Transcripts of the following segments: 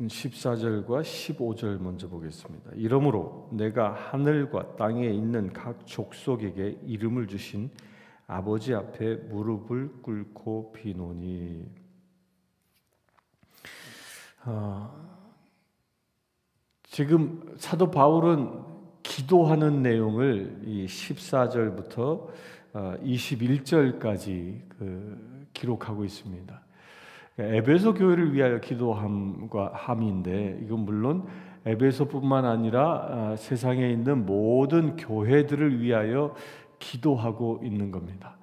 14절과 15절 먼저 보겠습니다. 이러므로 내가 하늘과 땅에 있는 각 족속에게 이름을 주신 아버지 앞에 무릎을 꿇고 비노니. 지금 사도 바울은 기도하는 내용을 이 14절부터 21절까지 기록하고 있습니다. 에베소 교회를 위하여 기도함과 함인데, 이건 물론 에베소뿐만 아니라 세상에 있는 모든 교회들을 위하여 기도하고 있는 겁니다.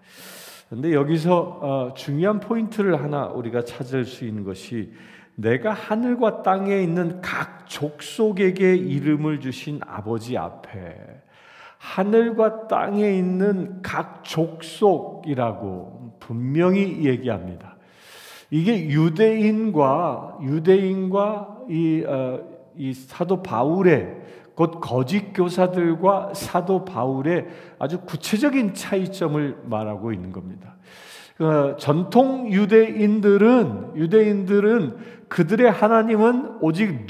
그런데 여기서 중요한 포인트를 하나 우리가 찾을 수 있는 것이, 내가 하늘과 땅에 있는 각 족속에게 이름을 주신 아버지 앞에, 하늘과 땅에 있는 각 족속이라고 분명히 얘기합니다. 이게 유대인과 이 사도 바울의, 곧 거짓 교사들과 사도 바울의 아주 구체적인 차이점을 말하고 있는 겁니다. 전통 유대인들은 그들의 하나님은 오직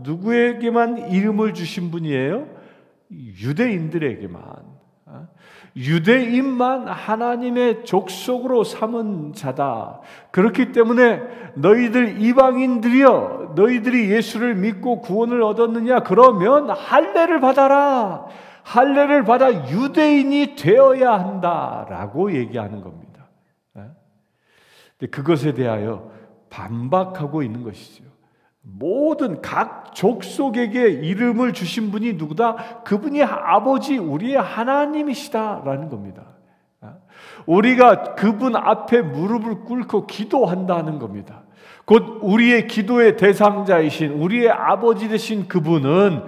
누구에게만 이름을 주신 분이에요? 유대인들에게만. 유대인만 하나님의 족속으로 삼은 자다. 그렇기 때문에 너희들 이방인들이여, 너희들이 예수를 믿고 구원을 얻었느냐? 그러면 할례를 받아라. 할례를 받아 유대인이 되어야 한다라고 얘기하는 겁니다. 그것에 대하여 반박하고 있는 것이죠. 모든 각 족속에게 이름을 주신 분이 누구다? 그분이 아버지, 우리의 하나님이시다라는 겁니다. 우리가 그분 앞에 무릎을 꿇고 기도한다는 겁니다. 곧 우리의 기도의 대상자이신 우리의 아버지 되신 그분은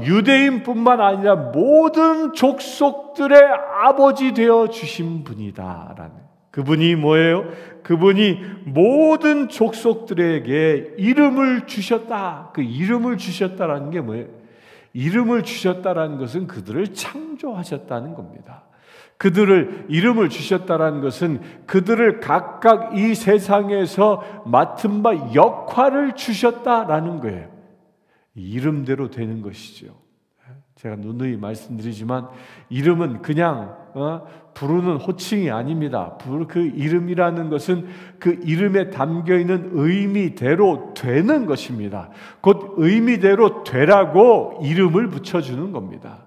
유대인뿐만 아니라 모든 족속들의 아버지 되어 주신 분이다라는. 그분이 뭐예요? 그분이 모든 족속들에게 이름을 주셨다. 그 이름을 주셨다라는 게 뭐예요? 이름을 주셨다라는 것은 그들을 창조하셨다는 겁니다. 그들을 이름을 주셨다라는 것은 그들을 각각 이 세상에서 맡은 바 역할을 주셨다라는 거예요. 이름대로 되는 것이죠. 제가 누누이 말씀드리지만 이름은 그냥 부르는 호칭이 아닙니다. 그 이름이라는 것은 그 이름에 담겨있는 의미대로 되는 것입니다. 곧 의미대로 되라고 이름을 붙여주는 겁니다.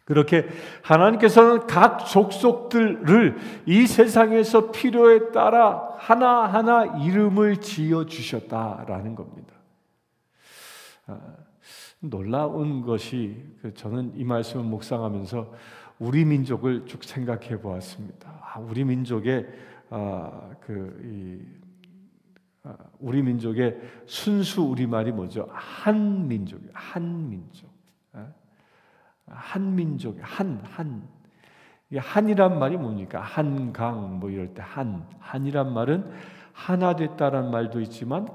그렇게 하나님께서는 각 족속들을 이 세상에서 필요에 따라 하나하나 이름을 지어주셨다라는 겁니다. 놀라운 것이, 저는 이 말씀을 묵상하면서 우리 민족을 쭉 생각해 보았습니다. 우리 민족의 우리 민족의 순수 우리말이 뭐죠? 한민족이에요. 한민족. 한민족, 이게 한이란 말이 뭡니까? 한강 뭐 이럴 때 한이란 말은 하나 됐다라는 말도 있지만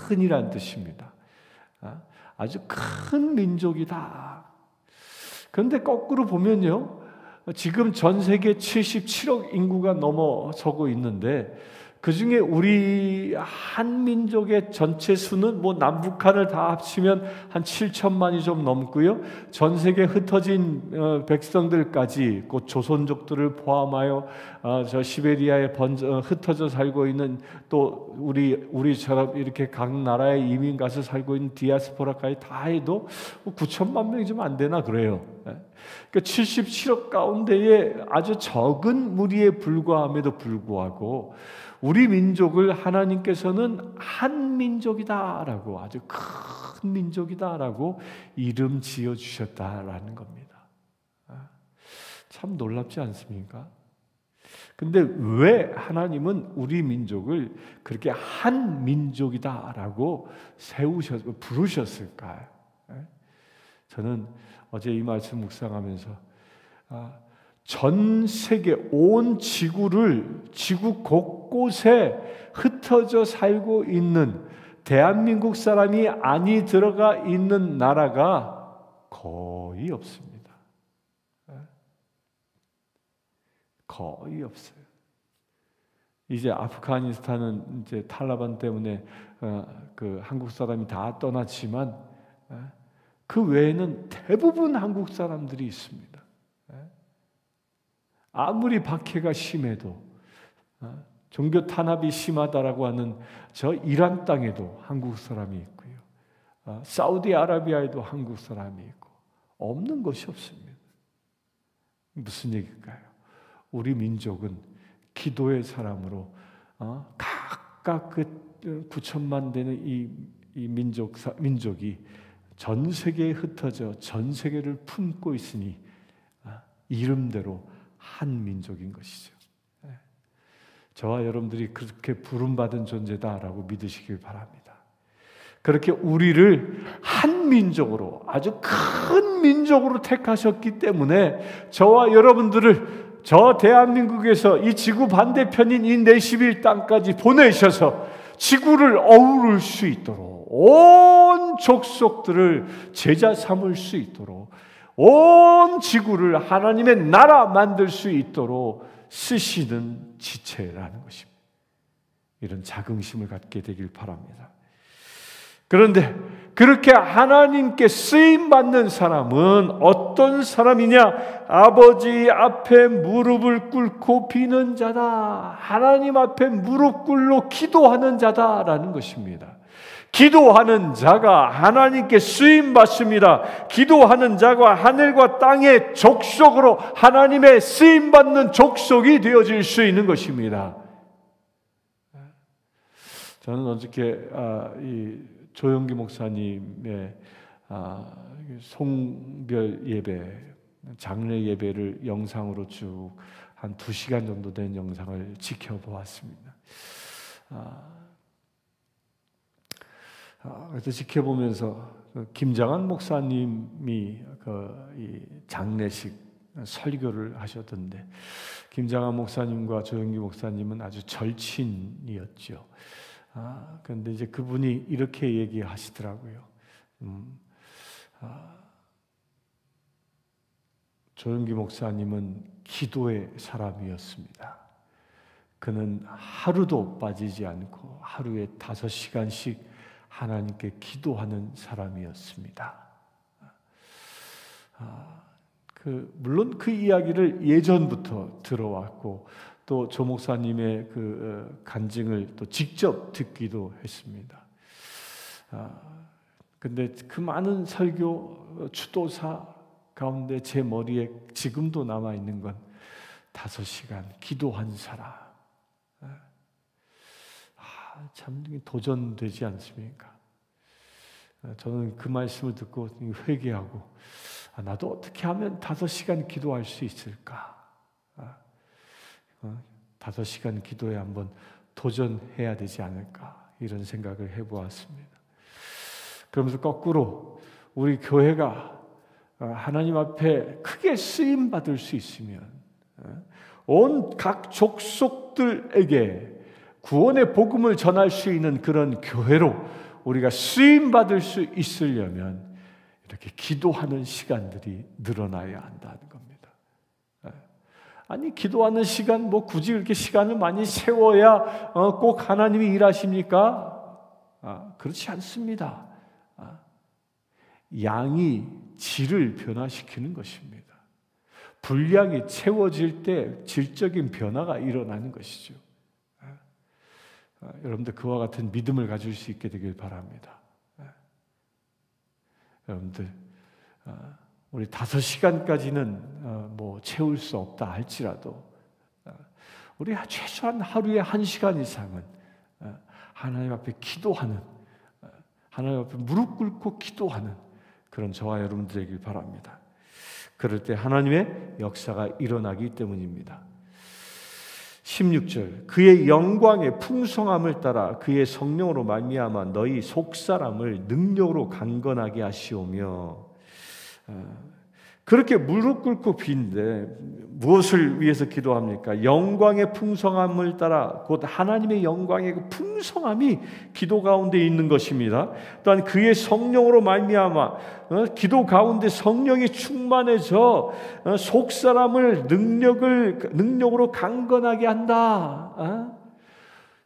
큰이란 뜻입니다. 아주 큰 민족이다. 그런데 거꾸로 보면요, 지금 전 세계 77억 인구가 넘어서고 있는데 그 중에 우리 한민족의 전체 수는 뭐 남북한을 다 합치면 한 7천만이 좀 넘고요. 전 세계 흩어진 백성들까지, 곧 조선족들을 포함하여 저 시베리아에 흩어져 살고 있는, 또 우리처럼 이렇게 각 나라에 이민 가서 살고 있는 디아스포라까지 다 해도 9천만 명이 좀 안 되나 그래요. 그러니까 77억 가운데에 아주 적은 무리에 불과함에도 불구하고 우리 민족을 하나님께서는 한 민족이다라고, 아주 큰 민족이다라고 이름 지어 주셨다라는 겁니다. 참 놀랍지 않습니까? 근데 왜 하나님은 우리 민족을 그렇게 한 민족이다라고 부르셨을까요? 저는 어제 이 말씀 묵상하면서 전 세계 온 지구 곳곳에 흩어져 살고 있는 대한민국 사람이 안이 들어가 있는 나라가 거의 없습니다. 거의 없어요. 이제 아프가니스탄은 이제 탈레반 때문에 그 한국 사람이 다 떠났지만 그 외에는 대부분 한국 사람들이 있습니다. 아무리 박해가 심해도 종교 탄압이 심하다라고 하는 저 이란 땅에도 한국 사람이 있고요. 사우디아라비아에도 한국 사람이 있고 없는 것이 없습니다. 무슨 얘기일까요? 우리 민족은 기도의 사람으로 각각 그 9천만 되는 이 민족이 전 세계에 흩어져 전 세계를 품고 있으니 이름대로 한 민족인 것이죠. 저와 여러분들이 그렇게 부름받은 존재다라고 믿으시길 바랍니다. 그렇게 우리를 한 민족으로, 아주 큰 민족으로 택하셨기 때문에 저와 여러분들을 저 대한민국에서 이 지구 반대편인 이 내시빌 땅까지 보내셔서 지구를 어우를 수 있도록, 온 족속들을 제자 삼을 수 있도록, 온 지구를 하나님의 나라 만들 수 있도록 쓰시는 지체라는 것입니다. 이런 자긍심을 갖게 되길 바랍니다. 그런데 그렇게 하나님께 쓰임받는 사람은 어떤 사람이냐? 아버지 앞에 무릎을 꿇고 비는 자다. 하나님 앞에 무릎 꿇고 기도하는 자다라는 것입니다. 기도하는 자가 하나님께 쓰임받습니다. 기도하는 자가 하늘과 땅의 족속으로 하나님의 쓰임받는 족속이 되어질 수 있는 것입니다. 저는 어저께 이 조영기 목사님의 송별 예배, 장례 예배를 영상으로 쭉 한 2시간 정도 된 영상을 지켜보았습니다. 그래서 지켜보면서 김장한 목사님이 이 장례식 설교를 하셨던데, 김장한 목사님과 조영기 목사님은 아주 절친이었죠. 그런데 이제 그분이 이렇게 얘기하시더라고요. 조영기 목사님은 기도의 사람이었습니다. 그는 하루도 빠지지 않고 하루에 5시간씩 하나님께 기도하는 사람이었습니다. 물론 그 이야기를 예전부터 들어왔고 또 조 목사님의 그 간증을 또 직접 듣기도 했습니다. 근데 그 많은 설교 추도사 가운데 제 머리에 지금도 남아 있는 건 5시간 기도한 사람. 참 도전되지 않습니까? 저는 그 말씀을 듣고 회개하고 나도 어떻게 하면 5시간 기도할 수 있을까? 5시간 기도에 한번 도전해야 되지 않을까? 이런 생각을 해보았습니다. 그러면서 거꾸로 우리 교회가 하나님 앞에 크게 쓰임받을 수 있으면 온 각 족속들에게 구원의 복음을 전할 수 있는 그런 교회로 우리가 쓰임받을 수 있으려면 이렇게 기도하는 시간들이 늘어나야 한다는 겁니다. 아니 기도하는 시간 굳이 그렇게 시간을 많이 세워야 꼭 하나님이 일하십니까? 그렇지 않습니다. 양이 질을 변화시키는 것입니다. 분량이 채워질 때 질적인 변화가 일어나는 것이죠. 여러분들 그와 같은 믿음을 가질 수 있게 되길 바랍니다. 여러분들 우리 5시간까지는 채울 수 없다 할지라도 우리 최소한 하루에 1시간 이상은 하나님 앞에 기도하는, 하나님 앞에 무릎 꿇고 기도하는 그런 저와 여러분 되길 바랍니다. 그럴 때 하나님의 역사가 일어나기 때문입니다. 16절, 그의 영광의 풍성함을 따라 그의 성령으로 말미암아 너희 속사람을 능력으로 강건하게 하시오며. 그렇게 무릎 꿇고 비는데 무엇을 위해서 기도합니까? 영광의 풍성함을 따라 곧 하나님의 영광의 그 풍성함이 기도 가운데 있는 것입니다. 또한 그의 성령으로 말미암아 기도 가운데 성령이 충만해져 속사람을 능력으로 강건하게 한다.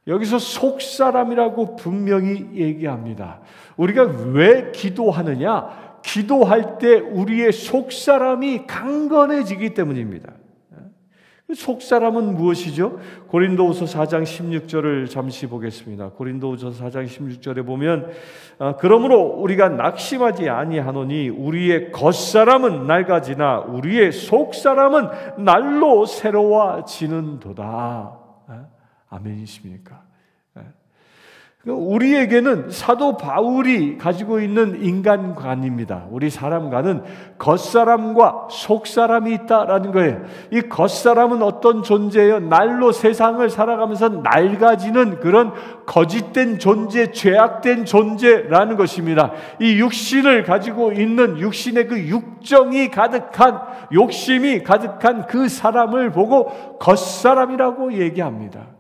여기서 속사람이라고 분명히 얘기합니다. 우리가 왜 기도하느냐? 기도할 때 우리의 속사람이 강건해지기 때문입니다. 속사람은 무엇이죠? 고린도후서 4장 16절을 잠시 보겠습니다. 고린도후서 4장 16절에 보면 그러므로 우리가 낙심하지 아니하노니 우리의 겉사람은 낡아지나 우리의 속사람은 날로 새로워지는도다. 아멘이십니까? 우리에게는 사도 바울이 가지고 있는 인간관입니다. 우리 사람과는 겉사람과 속사람이 있다라는 거예요. 이 겉사람은 어떤 존재예요? 날로 세상을 살아가면서 낡아지는 그런 거짓된 존재, 죄악된 존재라는 것입니다. 이 육신을 가지고 있는 육신의 그 육정이 가득한, 욕심이 가득한 그 사람을 보고 겉사람이라고 얘기합니다.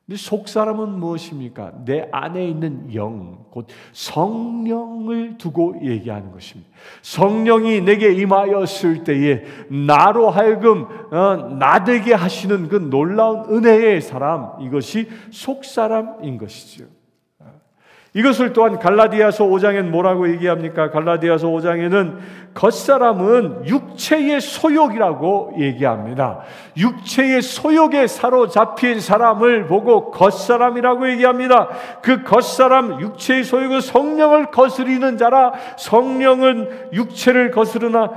근데 속사람은 무엇입니까? 내 안에 있는 영, 곧 성령을 두고 얘기하는 것입니다. 성령이 내게 임하였을 때에 나로 하여금 나되게 하시는 그 놀라운 은혜의 사람, 이것이 속사람인 것이죠. 이것을 또한 갈라디아서 5장엔 뭐라고 얘기합니까? 갈라디아서 5장에는 겉사람은 육체의 소욕이라고 얘기합니다. 육체의 소욕에 사로잡힌 사람을 보고 겉사람이라고 얘기합니다. 그 겉사람, 육체의 소욕은 성령을 거스리는 자라, 성령은 육체를 거스르는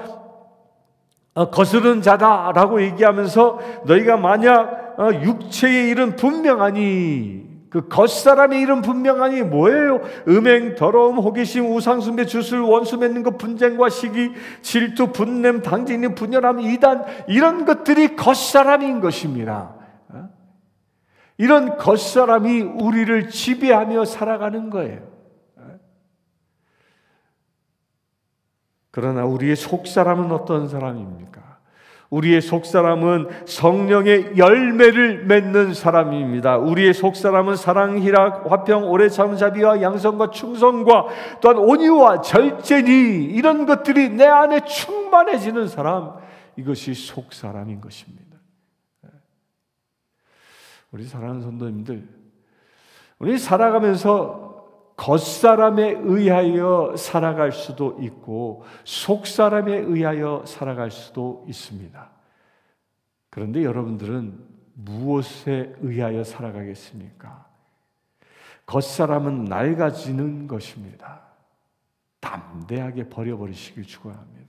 자다라고 얘기하면서 너희가 만약 육체의 일은 분명하니, 그 겉사람의 일은 분명하니 뭐예요? 음행, 더러움, 호기심, 우상숭배, 주술, 원수 맺는 것, 분쟁과 시기, 질투, 분냄, 당진이, 분열함, 이단, 이런 것들이 겉사람인 것입니다. 이런 겉사람이 우리를 지배하며 살아가는 거예요. 그러나 우리의 속사람은 어떤 사람입니까? 우리의 속사람은 성령의 열매를 맺는 사람입니다. 우리의 속사람은 사랑, 희락, 화평, 오래 참은 자비와 양선과 충성과 또한 온유와 절제니, 이런 것들이 내 안에 충만해지는 사람, 이것이 속사람인 것입니다. 우리 사랑하는 성도님들, 우리 살아가면서 겉사람에 의하여 살아갈 수도 있고 속사람에 의하여 살아갈 수도 있습니다. 그런데 여러분들은 무엇에 의하여 살아가겠습니까? 겉사람은 낡아지는 것입니다. 담대하게 버려버리시길 축원합니다.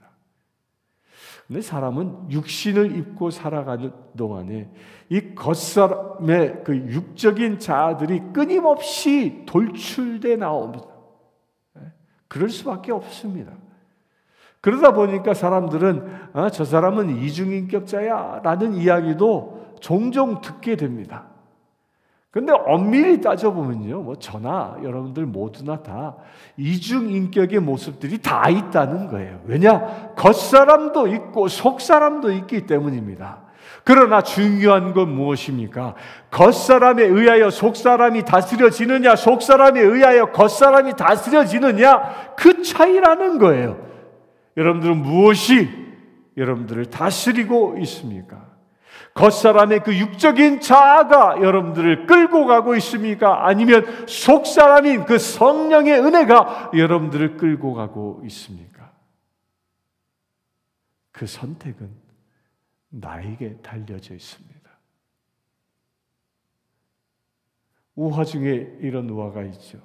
근데 사람은 육신을 입고 살아가는 동안에 이 겉사람의 그 육적인 자아들이 끊임없이 돌출돼 나옵니다. 그럴 수밖에 없습니다. 그러다 보니까 사람들은 저 사람은 이중인격자야 라는 이야기도 종종 듣게 됩니다. 근데 엄밀히 따져보면요, 뭐 저나 여러분들 모두나 다 이중인격의 모습들이 다 있다는 거예요. 왜냐? 겉사람도 있고 속사람도 있기 때문입니다. 그러나 중요한 건 무엇입니까? 겉사람에 의하여 속사람이 다스려지느냐, 속사람에 의하여 겉사람이 다스려지느냐, 그 차이라는 거예요. 여러분들은 무엇이 여러분들을 다스리고 있습니까? 겉사람의 그 육적인 자아가 여러분들을 끌고 가고 있습니까? 아니면 속사람인 그 성령의 은혜가 여러분들을 끌고 가고 있습니까? 그 선택은 나에게 달려져 있습니다. 우화 중에 이런 우화가 있죠.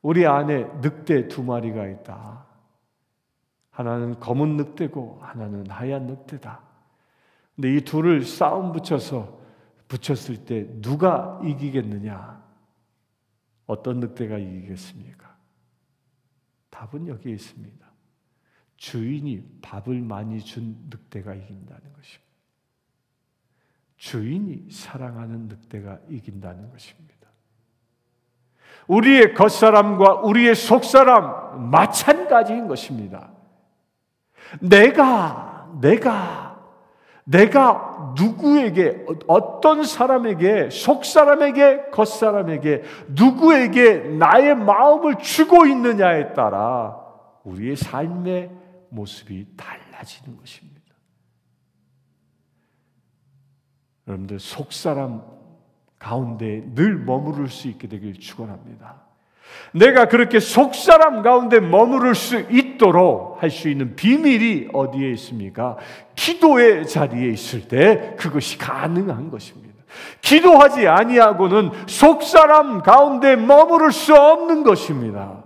우리 안에 늑대 2마리가 있다. 하나는 검은 늑대고 하나는 하얀 늑대다. 근데 이 둘을 싸움 붙였을 때 누가 이기겠느냐? 어떤 늑대가 이기겠습니까? 답은 여기에 있습니다. 주인이 밥을 많이 준 늑대가 이긴다는 것입니다. 주인이 사랑하는 늑대가 이긴다는 것입니다. 우리의 겉사람과 우리의 속사람 마찬가지인 것입니다. 내가 누구에게, 어떤 사람에게, 속사람에게, 겉사람에게, 누구에게 나의 마음을 주고 있느냐에 따라 우리의 삶의 모습이 달라지는 것입니다. 여러분들, 속사람, 가운데 늘 머무를 수 있게 되길 축원합니다. 내가 그렇게 속사람 가운데 머무를 수 있도록 할 수 있는 비밀이 어디에 있습니까? 기도의 자리에 있을 때 그것이 가능한 것입니다. 기도하지 아니하고는 속사람 가운데 머무를 수 없는 것입니다.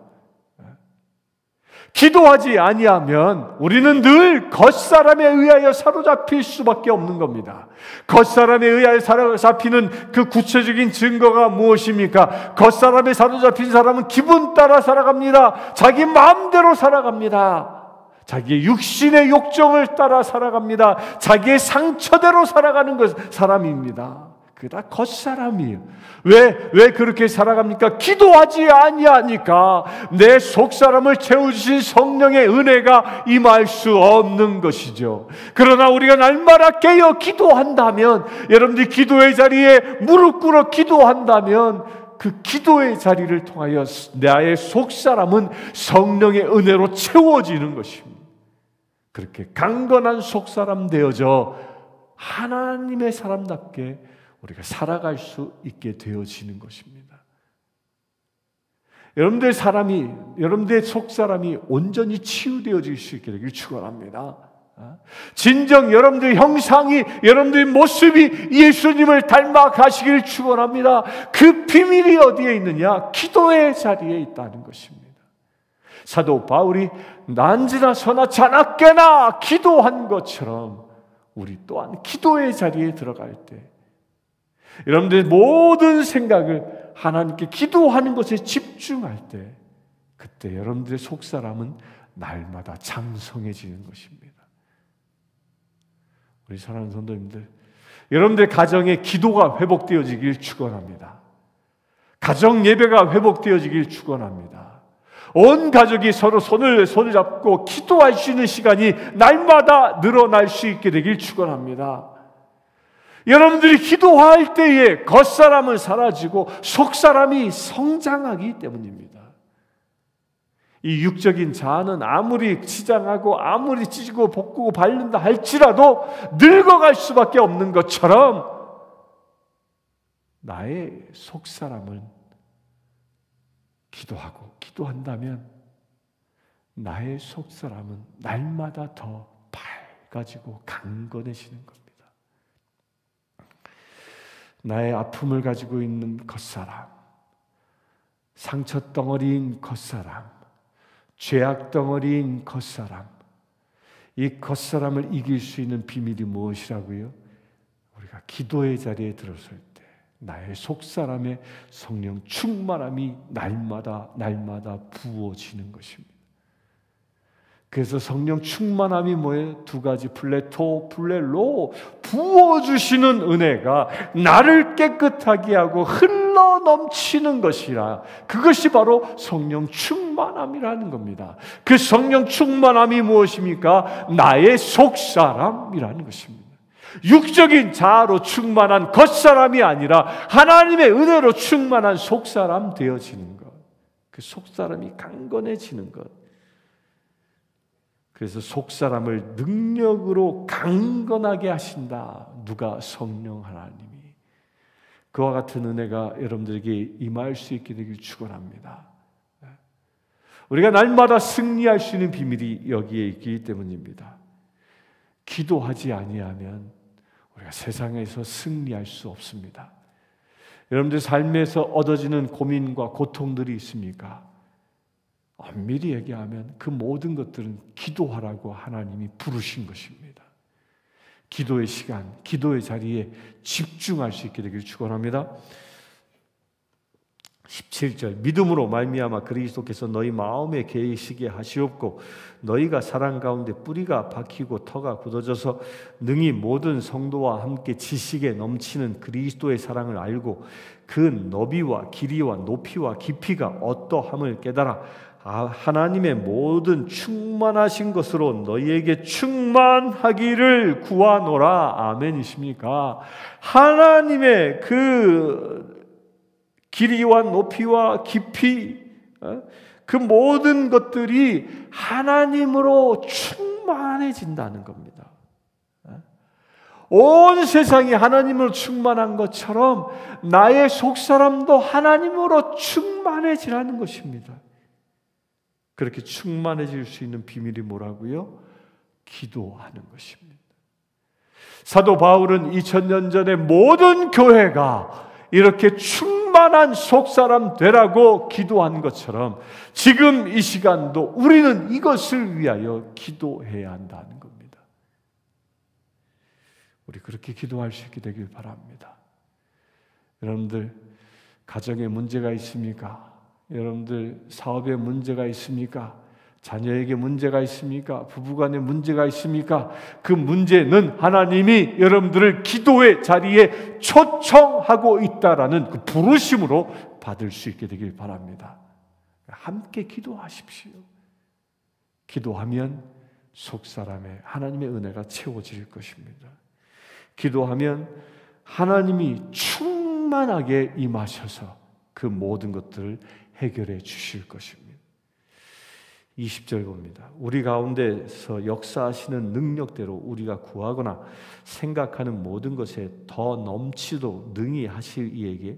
기도하지 아니하면 우리는 늘 겉사람에 의하여 사로잡힐 수밖에 없는 겁니다. 겉사람에 의하여 사로잡히는 그 구체적인 증거가 무엇입니까? 겉사람에 사로잡힌 사람은 기분 따라 살아갑니다. 자기 마음대로 살아갑니다. 자기의 육신의 욕정을 따라 살아갑니다. 자기의 상처대로 살아가는 사람입니다. 그게 다 겉사람이에요. 왜 그렇게 살아갑니까? 기도하지 아니하니까 내 속사람을 채워주신 성령의 은혜가 임할 수 없는 것이죠. 그러나 우리가 날마다 깨어 기도한다면, 여러분들이 기도의 자리에 무릎 꿇어 기도한다면 그 기도의 자리를 통하여 나의 속사람은 성령의 은혜로 채워지는 것입니다. 그렇게 강건한 속사람 되어져 하나님의 사람답게 우리가 살아갈 수 있게 되어지는 것입니다. 여러분들의 속사람이 온전히 치유되어질 수 있게 되길 축원합니다. 진정 여러분들의 형상이, 여러분들의 모습이 예수님을 닮아 가시길 축원합니다. 그 비밀이 어디에 있느냐? 기도의 자리에 있다는 것입니다. 사도 바울이 난지나 서나 자나깨나 기도한 것처럼 우리 또한 기도의 자리에 들어갈 때, 여러분들의 모든 생각을 하나님께 기도하는 것에 집중할 때, 그때 여러분들의 속사람은 날마다 장성해지는 것입니다. 우리 사랑하는 성도님들, 여러분들의 가정에 기도가 회복되어지길 축원합니다. 가정 예배가 회복되어지길 축원합니다. 온 가족이 서로 손을 잡고 기도할 수 있는 시간이 날마다 늘어날 수 있게 되길 축원합니다. 여러분들이 기도할 때에 겉사람은 사라지고 속사람이 성장하기 때문입니다. 이 육적인 자아는 아무리 치장하고 아무리 찢고 볶고 바른다 할지라도 늙어갈 수밖에 없는 것처럼 나의 속사람은 기도한다면 나의 속사람은 날마다 더 밝아지고 강건해지는 겁니다. 나의 아픔을 가지고 있는 겉사람, 상처 덩어리인 겉사람, 죄악 덩어리인 겉사람, 이 겉사람을 이길 수 있는 비밀이 무엇이라고요? 우리가 기도의 자리에 들어설 때 나의 속사람의 성령 충만함이 날마다 부어지는 것입니다. 그래서 성령 충만함이 뭐예요? 두 가지, 플레토, 플레로, 부어주시는 은혜가 나를 깨끗하게 하고 흘러 넘치는 것이라, 그것이 바로 성령 충만함이라는 겁니다. 그 성령 충만함이 무엇입니까? 나의 속사람이라는 것입니다. 육적인 자아로 충만한 겉사람이 아니라 하나님의 은혜로 충만한 속사람 되어지는 것, 그 속사람이 강건해지는 것. 그래서 속사람을 능력으로 강건하게 하신다. 누가? 성령 하나님이. 그와 같은 은혜가 여러분들에게 임할 수 있게 되길 축원합니다. 우리가 날마다 승리할 수 있는 비밀이 여기에 있기 때문입니다. 기도하지 아니하면 우리가 세상에서 승리할 수 없습니다. 여러분들 삶에서 얻어지는 고민과 고통들이 있습니까? 엄밀히 얘기하면 그 모든 것들은 기도하라고 하나님이 부르신 것입니다. 기도의 시간, 기도의 자리에 집중할 수 있게 되길 축원합니다. 17절, 믿음으로 말미암아 그리스도께서 너희 마음에 계시게 하시옵고 너희가 사랑 가운데 뿌리가 박히고 터가 굳어져서 능히 모든 성도와 함께 지식에 넘치는 그리스도의 사랑을 알고 그 너비와 길이와 높이와 깊이가 어떠함을 깨달아 하나님의 모든 충만하신 것으로 너희에게 충만하기를 구하노라. 아멘이십니까? 하나님의 그 길이와 높이와 깊이, 그 모든 것들이 하나님으로 충만해진다는 겁니다. 온 세상이 하나님으로 충만한 것처럼 나의 속사람도 하나님으로 충만해지라는 것입니다. 그렇게 충만해질 수 있는 비밀이 뭐라고요? 기도하는 것입니다. 사도 바울은 2000년 전에 모든 교회가 이렇게 충만한 속사람 되라고 기도한 것처럼 지금 이 시간도 우리는 이것을 위하여 기도해야 한다는 겁니다. 우리 그렇게 기도할 수 있게 되길 바랍니다. 여러분들 가정에 문제가 있습니까? 여러분들 사업에 문제가 있습니까? 자녀에게 문제가 있습니까? 부부간에 문제가 있습니까? 그 문제는 하나님이 여러분들을 기도의 자리에 초청하고 있다라는 그 부르심으로 받을 수 있게 되길 바랍니다. 함께 기도하십시오. 기도하면 속사람의 하나님의 은혜가 채워질 것입니다. 기도하면 하나님이 충만하게 임하셔서 그 모든 것들을 해결해 주실 것입니다. 20절 봅니다. 우리 가운데서 역사하시는 능력대로 우리가 구하거나 생각하는 모든 것에 더 넘치도록 능히 하실 이에게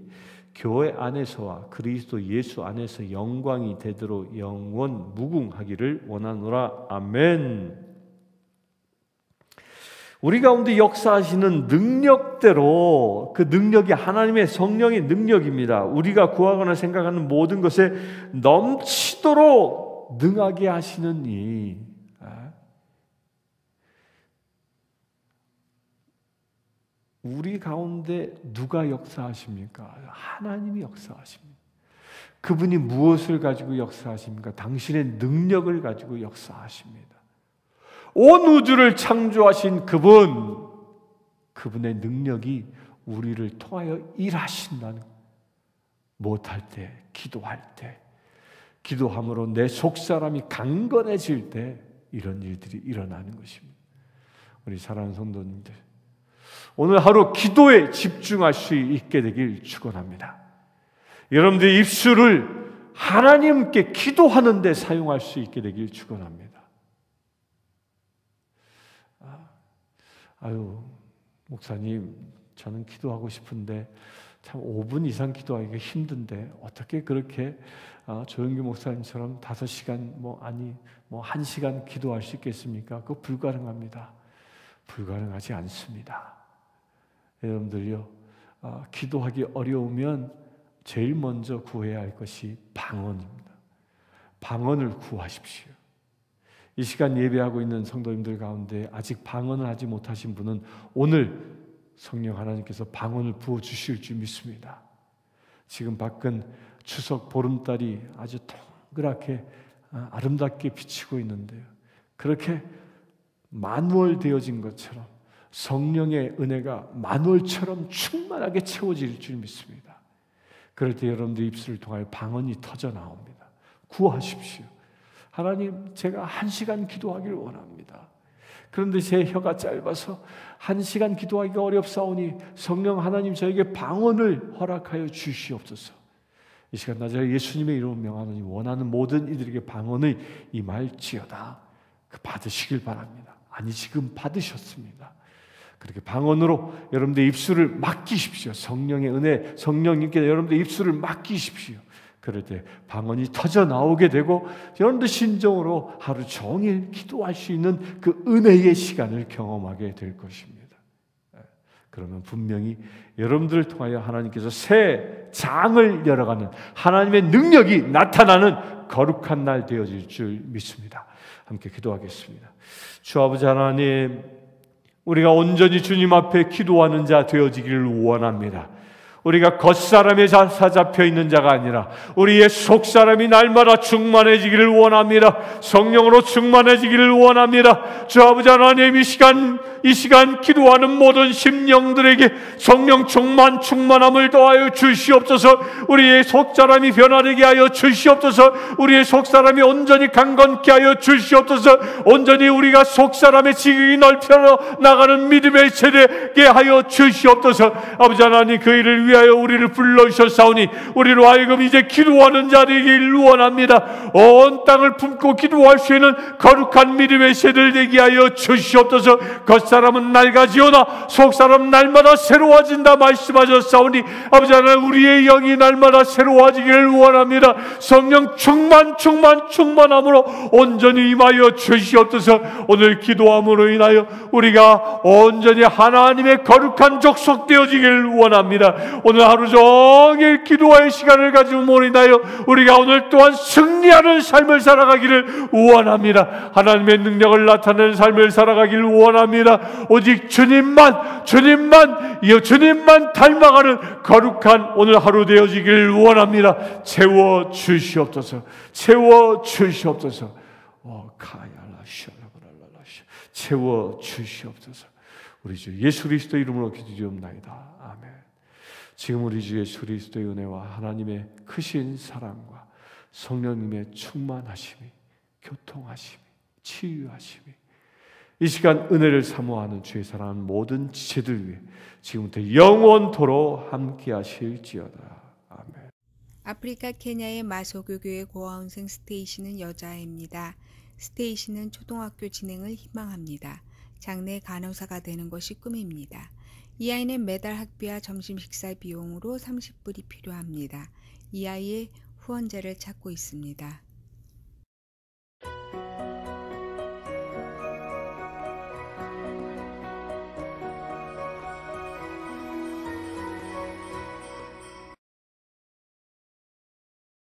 교회 안에서와 그리스도 예수 안에서 영광이 되도록 영원 무궁하기를 원하노라. 아멘. 우리 가운데 역사하시는 능력대로, 그 능력이 하나님의 성령의 능력입니다. 우리가 구하거나 생각하는 모든 것에 넘치도록 능하게 하시는 이, 우리 가운데 누가 역사하십니까? 하나님이 역사하십니다. 그분이 무엇을 가지고 역사하십니까? 당신의 능력을 가지고 역사하십니다. 온 우주를 창조하신 그분의 능력이 우리를 통하여 일하신다는, 못할 때, 기도할 때, 기도함으로 내 속사람이 강건해질 때 이런 일들이 일어나는 것입니다. 우리 사랑하는 성도님들, 오늘 하루 기도에 집중할 수 있게 되길 축원합니다. 여러분들의 입술을 하나님께 기도하는 데 사용할 수 있게 되길 축원합니다. 아유, 목사님, 저는 기도하고 싶은데 참 5분 이상 기도하기가 힘든데 어떻게 그렇게 조영규 목사님처럼 5시간 1시간 기도할 수 있겠습니까? 그거 불가능합니다. 불가능하지 않습니다. 여러분들요, 기도하기 어려우면 제일 먼저 구해야 할 것이 방언입니다. 방언을 구하십시오. 이 시간 예배하고 있는 성도님들 가운데 아직 방언을 하지 못하신 분은 오늘 성령 하나님께서 방언을 부어주실 줄 믿습니다. 지금 밖은 추석 보름달이 아주 동그랗게 아름답게 비치고 있는데요, 그렇게 만월되어진 것처럼 성령의 은혜가 만월처럼 충만하게 채워질 줄 믿습니다. 그럴 때 여러분들 입술을 통하여 방언이 터져 나옵니다. 구하십시오. 하나님, 제가 1시간 기도하기를 원합니다. 그런데 제 혀가 짧아서 1시간 기도하기가 어렵사오니 성령 하나님, 저에게 방언을 허락하여 주시옵소서. 이 시간 나 제가 예수님의 이름으로 명하노니 원하는 모든 이들에게 방언이 임할지어다. 그 받으시길 바랍니다. 아니, 지금 받으셨습니다. 그렇게 방언으로 여러분들 입술을 맡기십시오. 성령의 은혜, 성령님께 여러분들 입술을 맡기십시오. 그럴 때 방언이 터져 나오게 되고 여러분들 심정으로 하루 종일 기도할 수 있는 그 은혜의 시간을 경험하게 될 것입니다. 그러면 분명히 여러분들을 통하여 하나님께서 새 장을 열어가는 하나님의 능력이 나타나는 거룩한 날 되어질 줄 믿습니다. 함께 기도하겠습니다. 주 아버지 하나님, 우리가 온전히 주님 앞에 기도하는 자 되어지기를 원합니다. 우리가 겉사람에 사잡혀 있는 자가 아니라 우리의 속사람이 날마다 충만해지기를 원합니다. 성령으로 충만해지기를 원합니다. 주 아버지 하나님, 이 시간 기도하는 모든 심령들에게 성령 충만함을 더하여 주시옵소서. 우리의 속사람이 변화되게 하여 주시옵소서. 우리의 속사람이 온전히 강건케 하여 주시옵소서. 온전히 우리가 속사람의 지극히 넓혀 나가는 믿음의 세대게 하여 주시옵소서. 아버지 하나님, 그 일을 위해 위하여 우리를 불러주셨사오니 우리로 하여금 이제 기도하는 자되길 원합니다. 온 땅을 품고 기도할 수 있는 거룩한 믿음의 세대를 되게 하여 주시옵소서. 겉사람은 낡아지오나 속사람은 날마다 새로워진다 말씀하셨사오니 아버지 하나님, 우리의 영이 날마다 새로워지기를 원합니다. 성령 충만함으로 온전히 임하여 주시옵소서. 오늘 기도함으로 인하여 우리가 온전히 하나님의 거룩한 족속 되어지기를 원합니다. 오늘 하루 종일 기도의 시간을 가짐으로 인하여 우리가 오늘 또한 승리하는 삶을 살아가기를 원합니다. 하나님의 능력을 나타내는 삶을 살아가기를 원합니다. 오직 주님만 닮아가는 거룩한 오늘 하루 되어지기를 원합니다. 채워 주시옵소서. 채워 주시옵소서. 채워 주시옵소서. 우리 주 예수 그리스도 이름으로 기도드리옵나이다. 아멘. 지금 우리 주 예수 그리스도의 은혜와 하나님의 크신 사랑과 성령님의 충만하심이, 교통하심이, 치유하심이, 이 시간 은혜를 사모하는 주의 사랑하는 모든 지체들 위해 지금부터 영원토록 함께 하실지어다. 아멘. 아프리카 케냐의 마소교교의 고아원생 스테이시는 여자아이입니다. 스테이시는 초등학교 진행을 희망합니다. 장래 간호사가 되는 것이 꿈입니다. 이 아이는 매달 학비와 점심 식사 비용으로 30불이 필요합니다. 이 아이의 후원자를 찾고 있습니다.